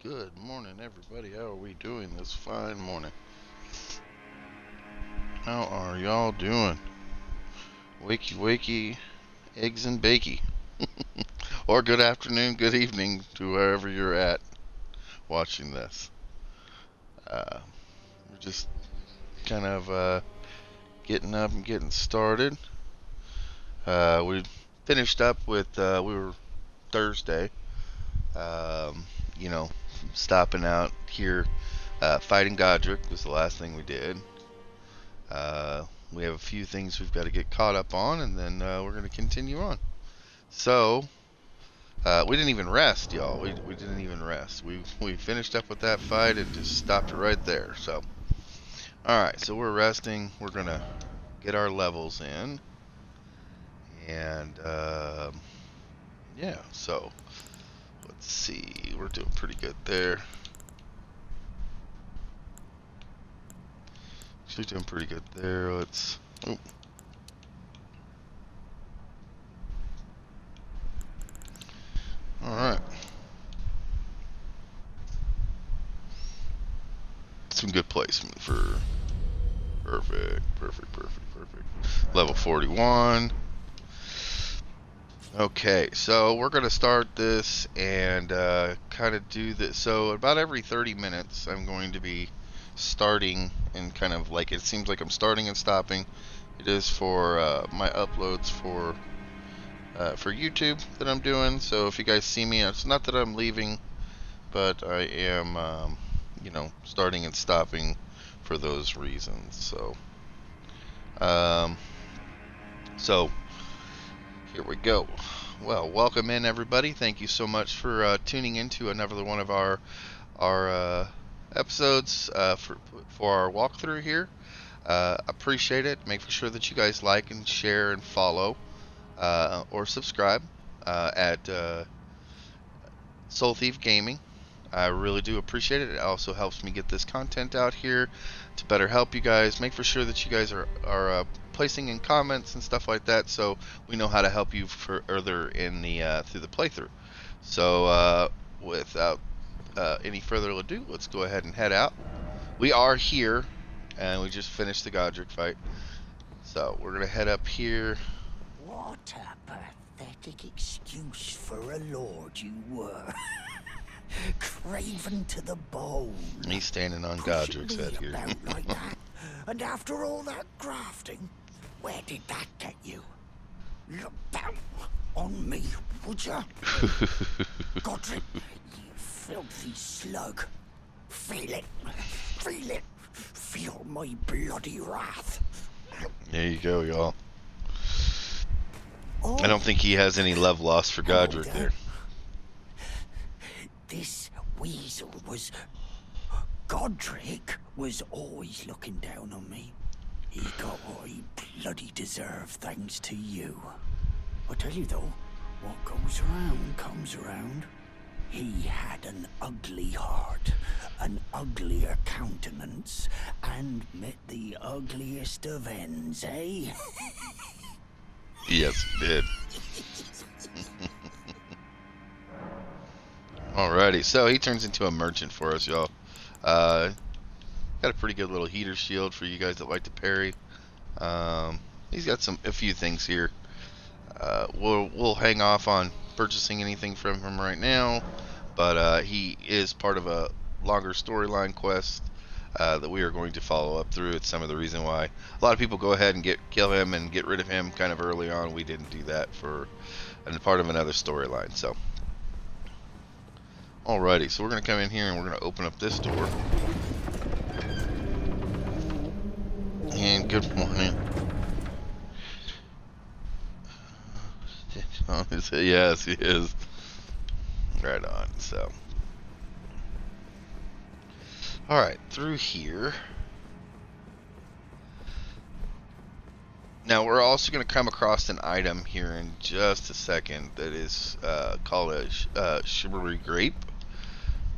Good morning, everybody. How are we doing this fine morning? How are y'all doing? Wakey, wakey, eggs and bakey. Or good afternoon, good evening to wherever you're at watching this. We're just kind of getting up and getting started. We finished up with, we were Thursday, um, you know, stopping out here. Fighting Godric was the last thing we did. We have a few things we've got to get caught up on, and then we're going to continue on. So, we didn't even rest, y'all. We didn't even rest. We finished up with that fight and just stopped it right there. So, alright, so we're resting. We're going to get our levels in. And, yeah, so, let's see. We're doing pretty good there. Actually doing pretty good there. Let's... Oh. Alright. Some good placement for... Perfect. Level 41. Okay, so we're going to start this and kind of do this. So about every 30 minutes, I'm going to be starting and kind of like, it seems like I'm starting and stopping. It is for my uploads for YouTube that I'm doing. So if you guys see me, it's not that I'm leaving, but I am, starting and stopping for those reasons. So here we go. Well, welcome in everybody. Thank you so much for tuning into another one of our episodes for our walkthrough here. Appreciate it. Make sure that you guys like and share and follow or subscribe at Soul Thief Gaming. I really do appreciate it. It also helps me get this content out here to better help you guys. Make for sure that you guys are placing in comments and stuff like that, so we know how to help you further in the through the playthrough. So without any further ado, let's go ahead and head out. We are here, and we just finished the Godric fight. So we're gonna head up here. What a pathetic excuse for a lord you were. Craven to the bone. He's standing on Godric's head here. Like that. And after all that grafting, where did that get you? Look down on me, would ya? Godric, you filthy slug. Feel it. Feel it. Feel my bloody wrath. There you go, y'all. Oh, I don't think he has any love lost for Godric there. This weasel was... Godric was always looking down on me. He got what he bloody deserved thanks to you. I tell you though, what goes around comes around. He had an ugly heart, an uglier countenance, and met the ugliest of ends, eh? Yes, he did. Alrighty, so he turns into a merchant for us, y'all. Got a pretty good little heater shield for you guys that like to parry. He's got a few things here. We'll hang off on purchasing anything from him right now, but he is part of a longer storyline quest that we are going to follow up through. It's some of the reason why a lot of people go ahead and kill him and get rid of him kind of early on. We didn't do that for part of another storyline. So, alrighty, so we're gonna come in here and we're gonna open up this door. And good morning. Yes, he is. Right on. So, alright, through here. Now, we're also going to come across an item here in just a second that is called a Shimmery Grape.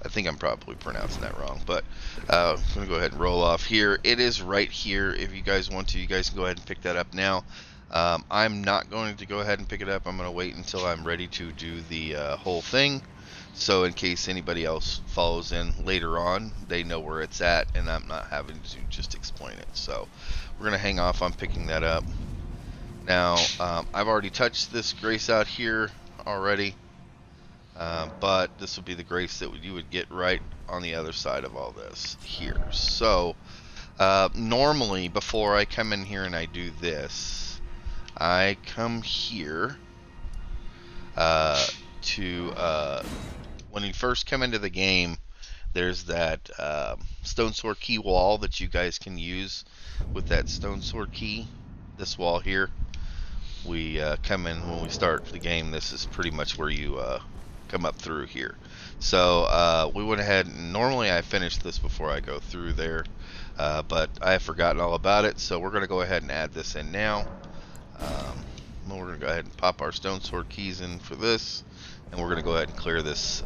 I think I'm probably pronouncing that wrong, but I'm going to go ahead and roll off here. It is right here. If you guys want to, you guys can go ahead and pick that up now. I'm not going to go ahead and pick it up. I'm going to wait until I'm ready to do the whole thing. So in case anybody else follows in later on, they know where it's at, and I'm not having to just explain it. So we're gonna hang off on picking that up. Now, I've already touched this grace out here already, but this would be the grace that you would get right on the other side of all this here. So normally, before I come in here and I do this, I come here when you first come into the game, there's that stone sword key wall that you guys can use with that stone sword key. This wall here, we come in when we start the game. This is pretty much where you come up through here. So we went ahead and normally I finish this before I go through there, but I have forgotten all about it. So we're going to go ahead and add this in now. We're going to go ahead and pop our stone sword keys in for this, and we're going to go ahead and clear this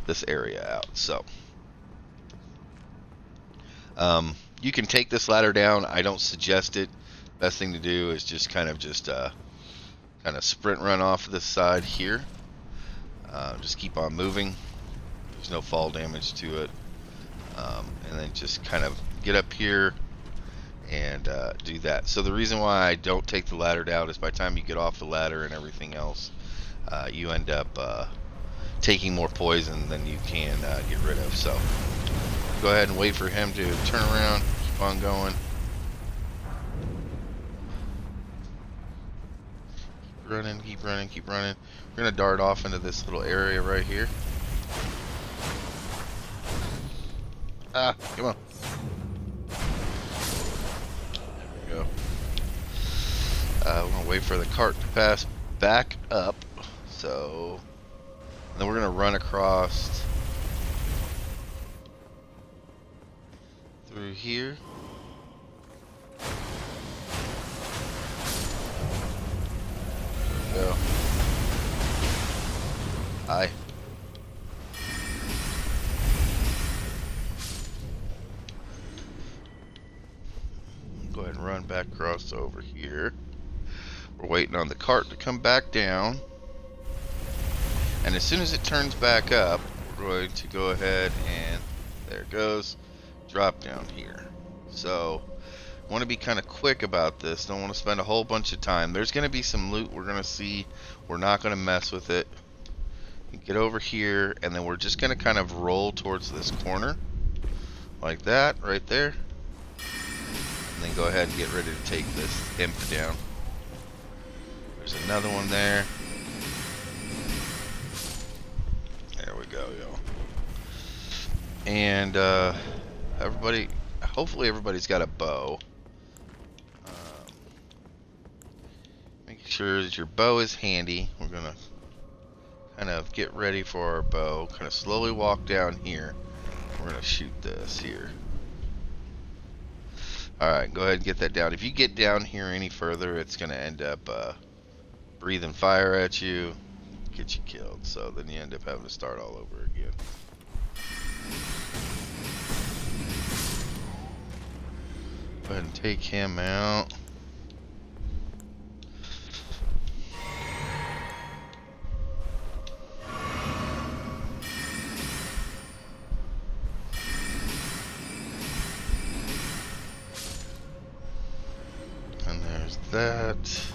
this area out. So you can take this ladder down. I don't suggest it. Best thing to do is just kind of sprint run off this side here. Just keep on moving. There's no fall damage to it. And then just kind of get up here and do that. So the reason why I don't take the ladder down is by the time you get off the ladder and everything else, you end up taking more poison than you can get rid of. So go ahead and wait for him to turn around, keep on going. Keep running, keep running, keep running. We're going to dart off into this little area right here. Ah, come on. There we go. We're going to wait for the cart to pass back up. So then we're going to run across through here. There we go. Hi. Go ahead and run back across over here. We're waiting on the cart to come back down. And as soon as it turns back up, we're going to go ahead and, there it goes, drop down here. So, I want to be kind of quick about this. Don't want to spend a whole bunch of time. There's going to be some loot we're going to see. We're not going to mess with it. Get over here, and then we're just going to kind of roll towards this corner. Like that, right there. And then go ahead and get ready to take this imp down. There's another one there. There we go, yo. And everybody, hopefully everybody's got a bow. Make sure that your bow is handy. We're gonna kind of get ready for our bow. Kind of slowly walk down here. We're gonna shoot this here. Alright, go ahead and get that down. If you get down here any further, it's gonna end up breathing fire at you, get you killed. So then you end up having to start all over again. Go ahead and take him out. And there's that.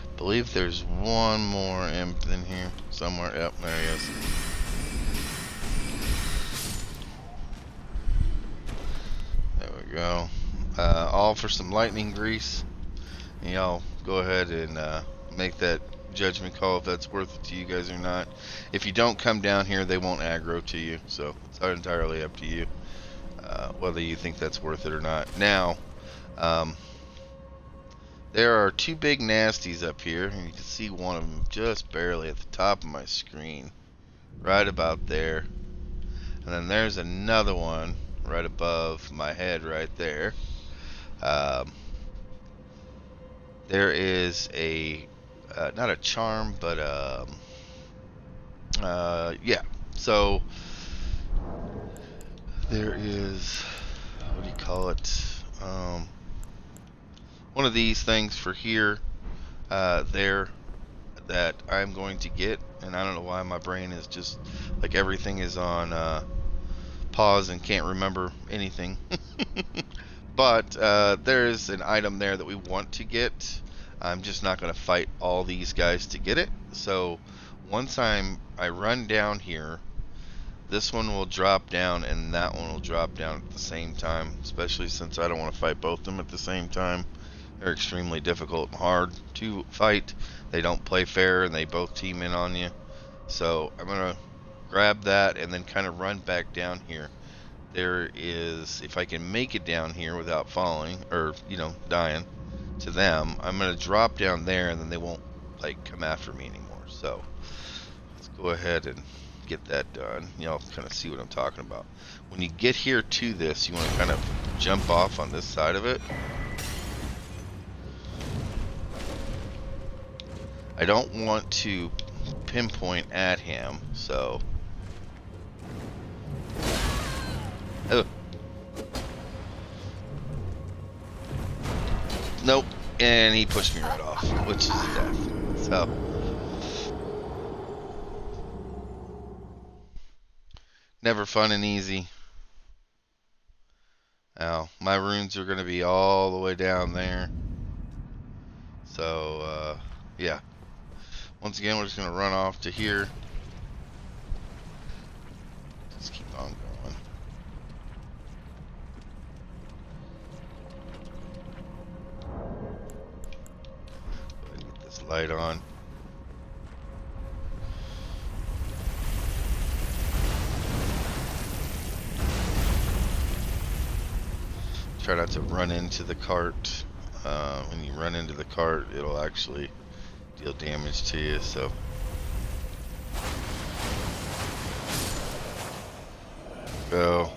I believe there's one more imp in here somewhere. Yep, there he is. There we go. All for some lightning grease. And y'all go ahead and make that judgment call if that's worth it to you guys or not. If you don't come down here, they won't aggro to you. So it's entirely up to you whether you think that's worth it or not. Now, there are two big nasties up here, and you can see one of them just barely at the top of my screen, right about there. And then there's another one right above my head right there. There is a, not a charm, but yeah. So there is, what do you call it? One of these things for here, there. that I'm going to get, and I don't know why my brain is just like everything is on pause and can't remember anything. But there's an item there that we want to get. I'm just not going to fight all these guys to get it. So once I run down here, this one will drop down and that one will drop down at the same time, especially since I don't want to fight both of them at the same time. They're extremely difficult and hard to fight. They don't play fair and they both team in on you. So I'm going to grab that and then kind of run back down here. There is, if I can make it down here without falling or, dying to them, I'm going to drop down there and then they won't like come after me anymore. So let's go ahead and get that done. Y'all kind of see what I'm talking about. When you get here to this, you want to kind of jump off on this side of it. I don't want to pinpoint at him, so nope, and he pushed me right off, which is death. So never fun and easy. Now my runes are going to be all the way down there, so yeah. Once again, we're just going to run off to here. Just keep on going. Go ahead and get this light on. Try not to run into the cart. When you run into the cart, it'll actually deal damage to you, so go.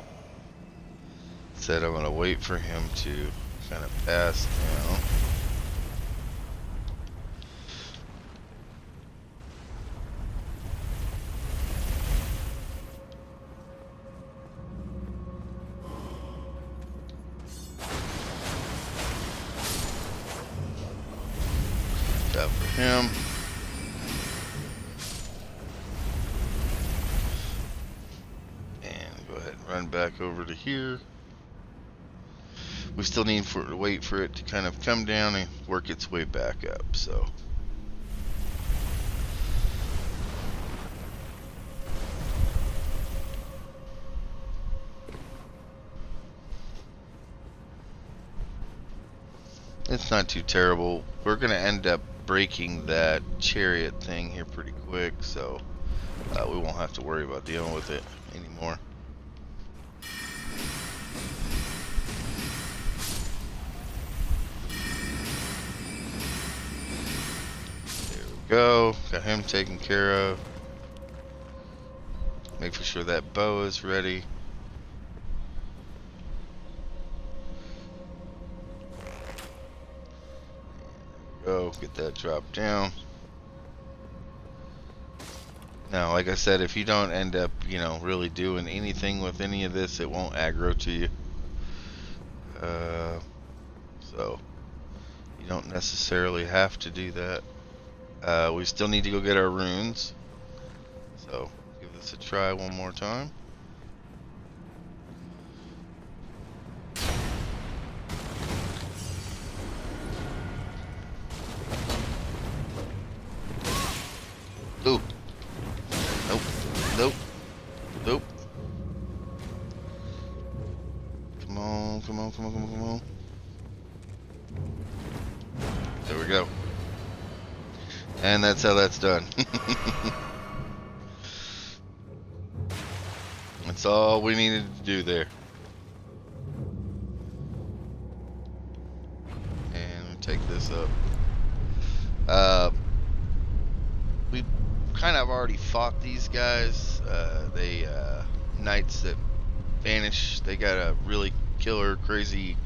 Said I'm gonna wait for him to kind of pass down. That for him. And go ahead and run back over to here. We still need to wait for it to kind of come down and work its way back up, so. It's not too terrible. We're going to end up breaking that chariot thing here pretty quick, so we won't have to worry about dealing with it anymore. There we go. Got him taken care of. Make sure that bow is ready. Go get that dropped down. Now, like I said, if you don't end up, really doing anything with any of this, it won't aggro to you. So you don't necessarily have to do that. We still need to go get our runes. So give this a try one more time. Ooh. Nope. Nope. Nope. Come on, come on, come on, come on, come on. There we go. And that's how that's done. That's all we needed to do there. And we'll take this up. We kind of already fought these guys. They knights that vanish. They got a really killer, crazy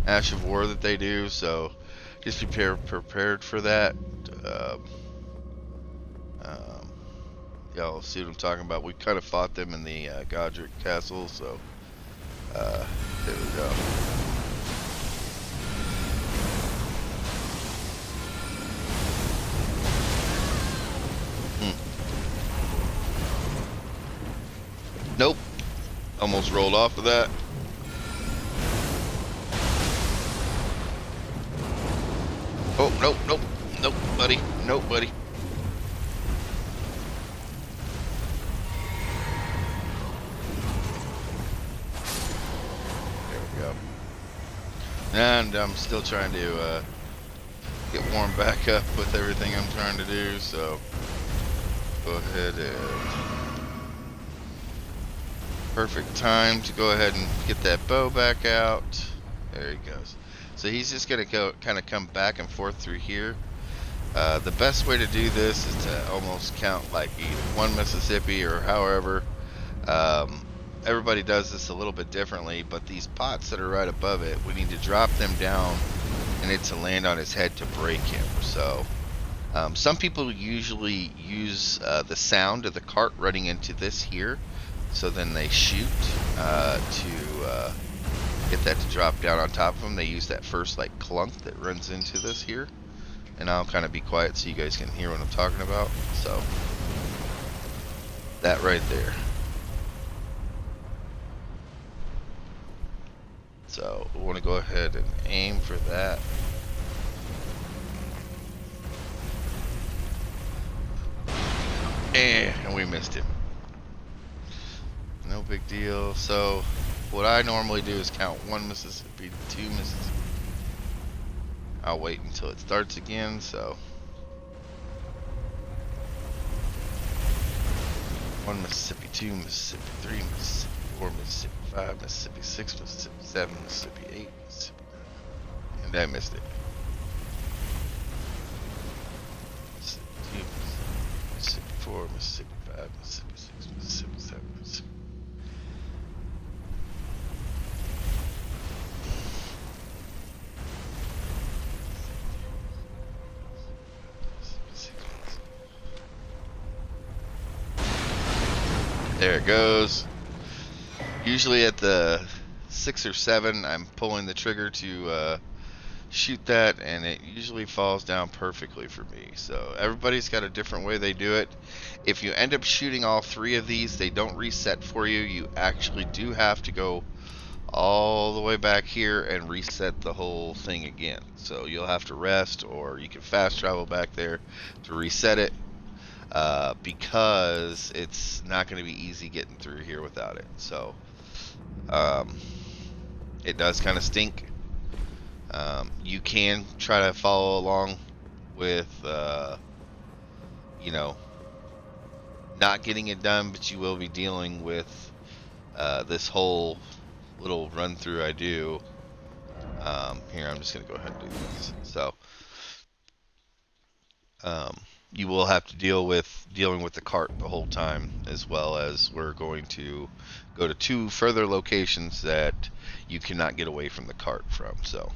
Ash of War that they do. So just be prepared for that. Y'all see what I'm talking about. We kind of fought them in the Godric Castle. So there we go. Almost rolled off of that. Oh, nope, nope, nope, buddy. Nope, buddy. There we go. And I'm still trying to get warmed back up with everything I'm trying to do, so go ahead and perfect time to go ahead and get that bow back out. There he goes. So he's just gonna go kind of come back and forth through here. The best way to do this is to almost count like either one Mississippi or however. Everybody does this a little bit differently, but these pots that are right above it, we need to drop them down and it to land on his head to break him. So some people usually use the sound of the cart running into this here, so then they shoot to get that to drop down on top of them. They use that first like clunk that runs into this here, and I'll kind of be quiet so you guys can hear what I'm talking about. So that right there. So we want to go ahead and aim for that. And we missed him. No big deal. So what I normally do is count 1 Mississippi, 2 Mississippi. I'll wait until it starts again, so 1 Mississippi, 2 Mississippi, 3 Mississippi, 4 Mississippi, 5 Mississippi, 6 Mississippi, 7 Mississippi, 8 Mississippi, and I missed it. Mississippi, 2 Mississippi, Mississippi, 4 Mississippi, 5 Mississippi, 6 Mississippi, 7 Mississippi. There it goes. Usually at the 6 or 7, I'm pulling the trigger to shoot that, and it usually falls down perfectly for me. So everybody's got a different way they do it. If you end up shooting all 3 of these, they don't reset for you. You actually do have to go all the way back here and reset the whole thing again. So you'll have to rest, or you can fast travel back there to reset it. Because it's not going to be easy getting through here without it. So it does kind of stink. You can try to follow along with you know, not getting it done, but you will be dealing with this whole little run through I do. Here, I'm just going to go ahead and do this. So you will have to dealing with the cart the whole time, as well as we're going to go to 2 further locations that you cannot get away from the cart from. So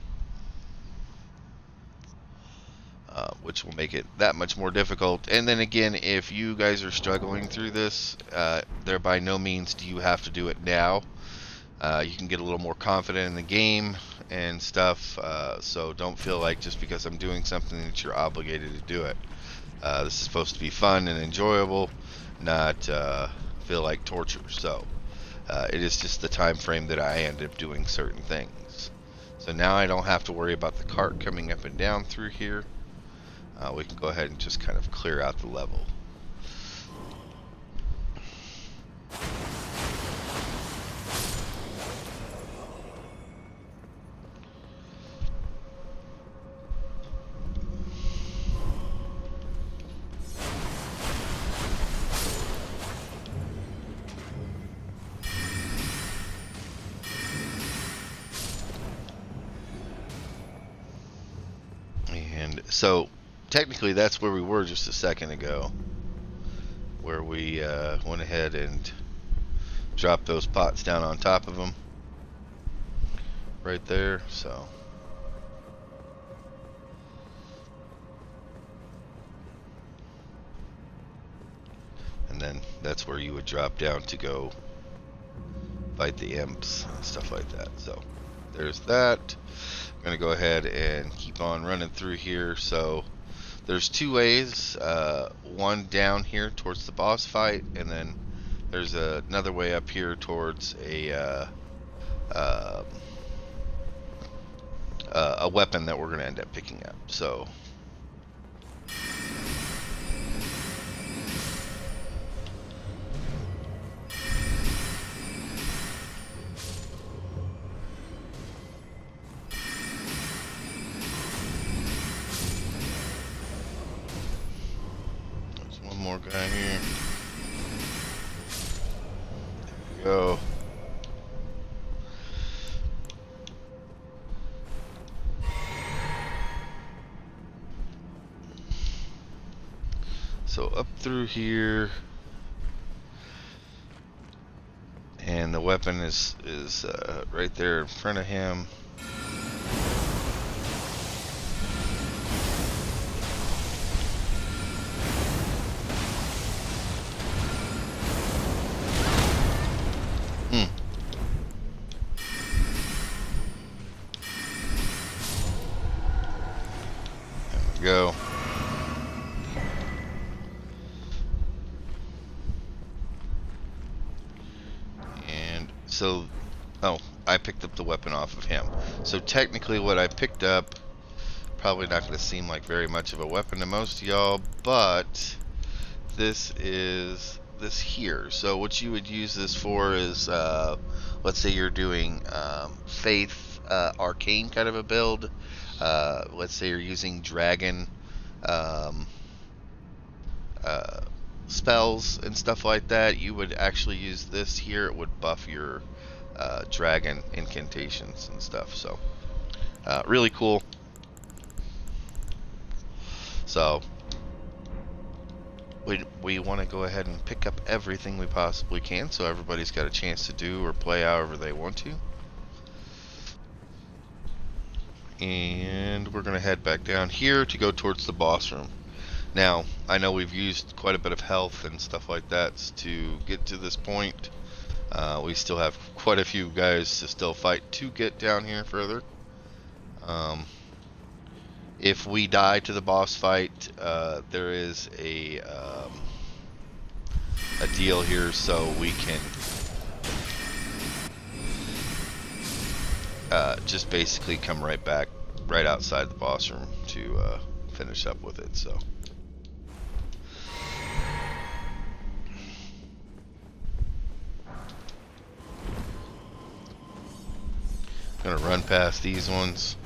which will make it that much more difficult. And then again, if you guys are struggling through this, there by no means do you have to do it now. You can get a little more confident in the game and stuff, so don't feel like just because I'm doing something that you're obligated to do it. This is supposed to be fun and enjoyable, not feel like torture. So it is just the time frame that I end up doing certain things. So now I don't have to worry about the cart coming up and down through here. We can go ahead and just kind of clear out the level. And so technically that's where we were just a second ago, where we went ahead and dropped those pots down on top of them right there. So and then that's where you would drop down to go fight the imps and stuff like that. So there's that. I'm gonna go ahead and keep on running through here. So there's 2 ways, one down here towards the boss fight, and then there's another way up here towards uh, a weapon that we're gonna end up picking up. So. There's one more guy here. There we go. So up through here, and the weapon is right there in front of him. There we go. So, oh, I picked up the weapon off of him. So technically what I picked up, probably not going to seem like very much of a weapon to most of y'all, but this is this here. So what you would use this for is, let's say you're doing Faith Arcane kind of a build. Let's say you're using Dragon um, spells and stuff like that, you would actually use this here. It would buff your dragon incantations and stuff. So really cool. So we want to go ahead and pick up everything we possibly can, so everybody's got a chance to do or play however they want to. And we're going to head back down here to go towards the boss room. Now, I know we've used quite a bit of health and stuff like that to get to this point. We still have quite a few guys to still fight to get down here further. If we die to the boss fight, there is a deal here, so we can just basically come right back, right outside the boss room to finish up with it. So. Gonna run past these ones.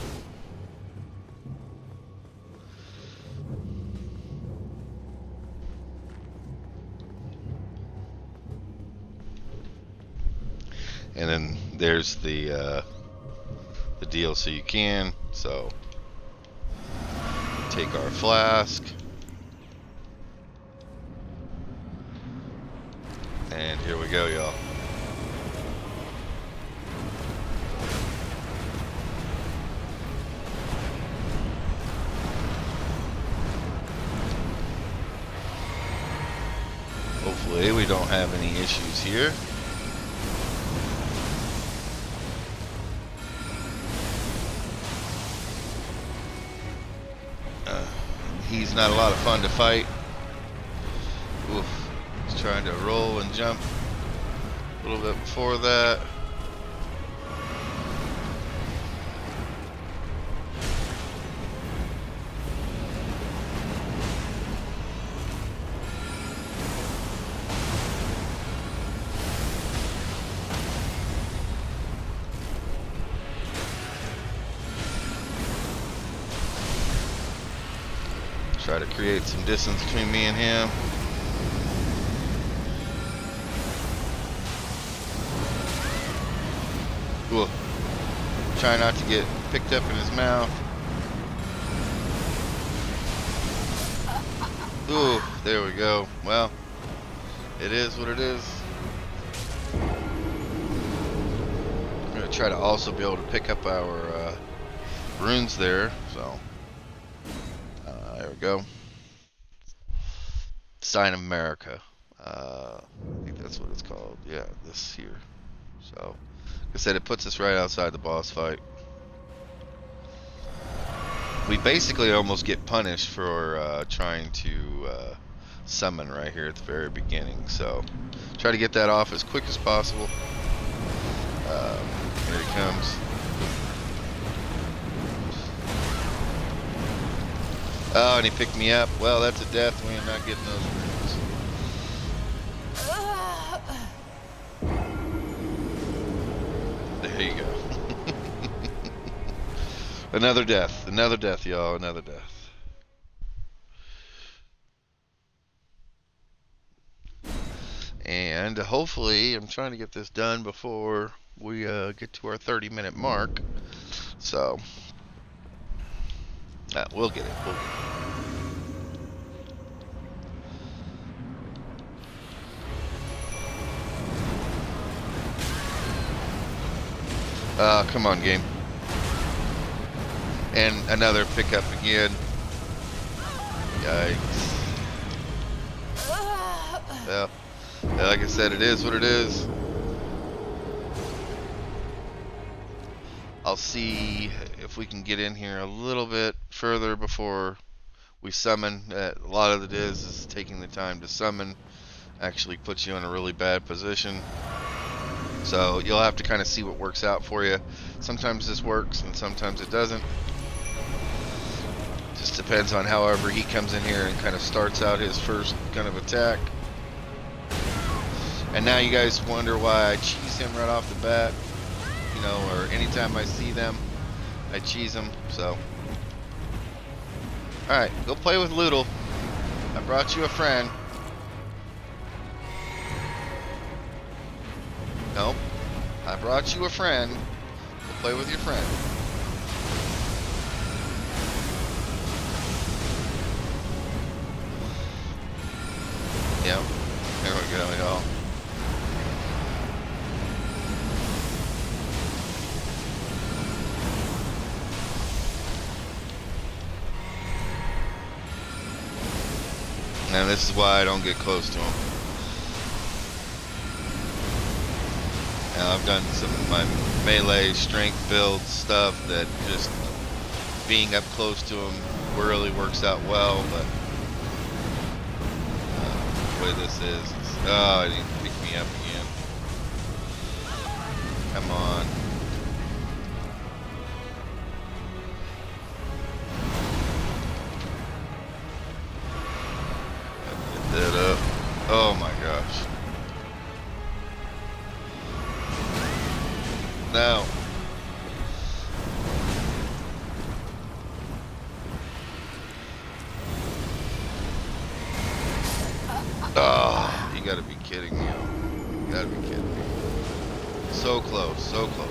And then there's the deal, so you can. So take our flask. And here we go, y'all. Hopefully we don't have any issues here. He's not a lot of fun to fight. Oof. He's trying to roll and jump a little bit before that. Try to create some distance between me and him. Cool. Try not to get picked up in his mouth. Ooh, there we go. Well, it is what it is. I'm gonna try to also be able to pick up our runes there. So. There we go. Sign of America. I think that's what it's called. Yeah, this here. So, like I said, it puts us right outside the boss fight. We basically almost get punished for trying to summon right here at the very beginning. So try to get that off as quick as possible. Here he comes. Oh, and he picked me up. Well, that's a death. We are not getting those runes. There you go. Another death. Another death, y'all. Another death. And hopefully, I'm trying to get this done before we get to our 30-minute mark. So, we'll get it. We'll get it. Come on, game. And another pickup again. Yikes. Well, like I said, it is what it is. I'll see if we can get in here a little bit further before we summon. A lot of it is taking the time to summon actually puts you in a really bad position. So you'll have to kind of see what works out for you. Sometimes this works and sometimes it doesn't. Just depends on however he comes in here and kind of starts out his first kind of attack. And now you guys wonder why I cheese him right off the bat. You know, or anytime I see them, I cheese them. So, alright, go play with Loodle. I brought you a friend. Nope. I brought you a friend. Go play with your friend. Yep. There we go, y'all. And this is why I don't get close to him. Now I've done some of my melee strength build stuff that just being up close to him really works out well, but the way this is, oh, he didn't pick me up again. Come on. Get that up. Oh my gosh. No. Oh, you gotta be kidding me. You gotta be kidding me. So close, so close.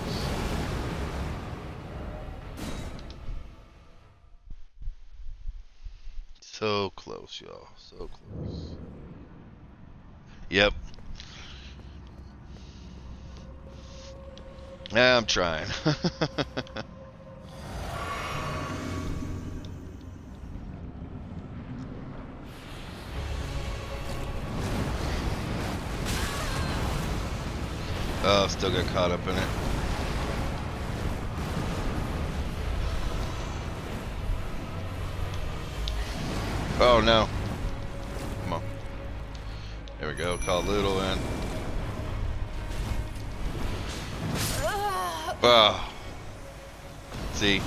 So close, y'all. So close. Yep. Yeah, I'm trying. Oh, still got caught up in it. Oh no. Come on. There we go. Call Loodle in. Oh. See?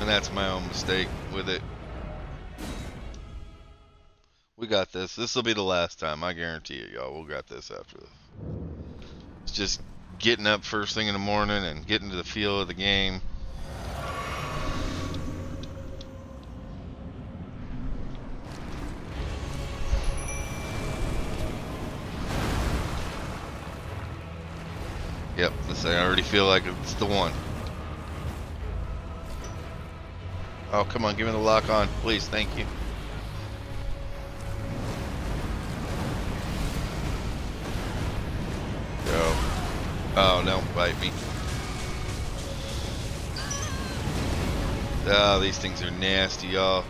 And that's my own mistake with it. We got this. This will be the last time. I guarantee it, y'all. We'll got this after this. It's just getting up first thing in the morning and getting to the feel of the game. Yep, I already feel like it's the one. Oh, come on, give me the lock on, please, thank you. Go. Oh, don't bite me. Oh, these things are nasty, y'all.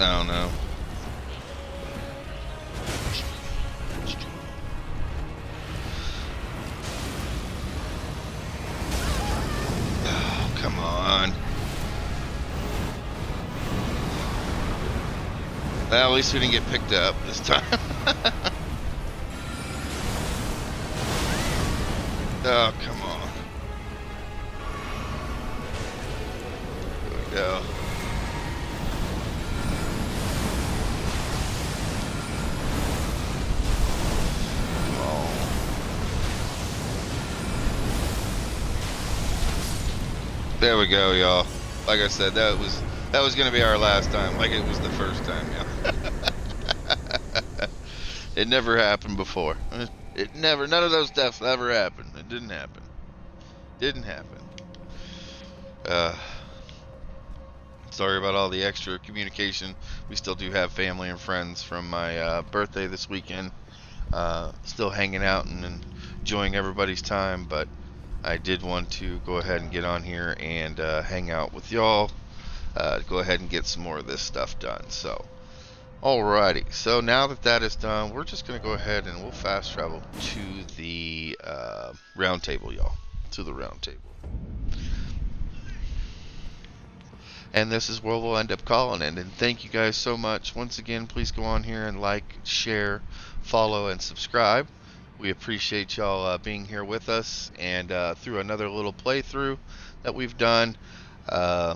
No, no. Oh, come on. Well, at least we didn't get picked up this time. Oh, come on. There we go. Come on. There we go, y'all. Like I said, that was gonna be our last time, like it was the first time, y'all. It never happened before. It never, none of those deaths ever happened. It didn't happen. Didn't happen. Uh, Sorry about all the extra communication. We still do have family and friends from my birthday this weekend. Still hanging out and enjoying everybody's time, but I did want to go ahead and get on here and hang out with y'all. Go ahead and get some more of this stuff done. So, alrighty. So now that that is done, we're just gonna go ahead and we'll fast travel to the round table, y'all. To the round table. And this is where we'll end up calling it. And thank you guys so much. Once again, please go on here and like, share, follow, and subscribe. We appreciate y'all being here with us and through another little playthrough that we've done. Uh,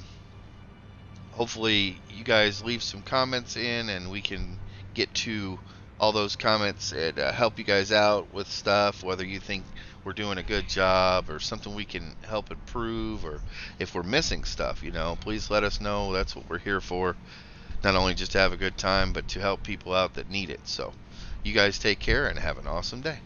Hopefully you guys leave some comments in and we can get to all those comments and help you guys out with stuff, whether you think we're doing a good job or something we can help improve, or if we're missing stuff, please let us know. That's what we're here for. Not only just to have a good time, but to help people out that need it. So you guys take care and have an awesome day.